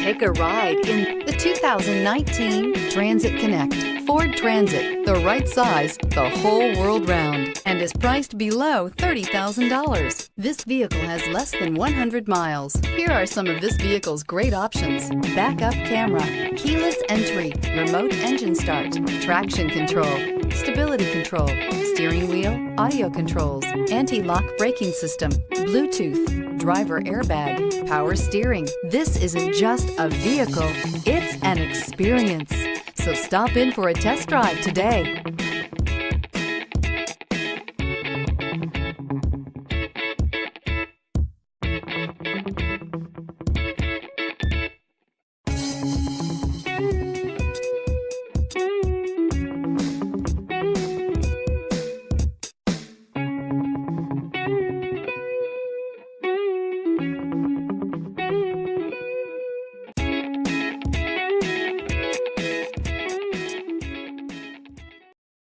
Take a ride in the 2019 Transit Connect. Ford Transit, the right size the whole world round, and is priced below $30,000. This vehicle has less than 100 miles. Here are some of this vehicle's great options: backup camera, keyless entry, remote engine start, traction control, stability control, steering wheel audio controls, anti-lock braking system, Bluetooth, driver airbag, power steering. This isn't just a vehicle, it's an experience. So stop in for a test drive today.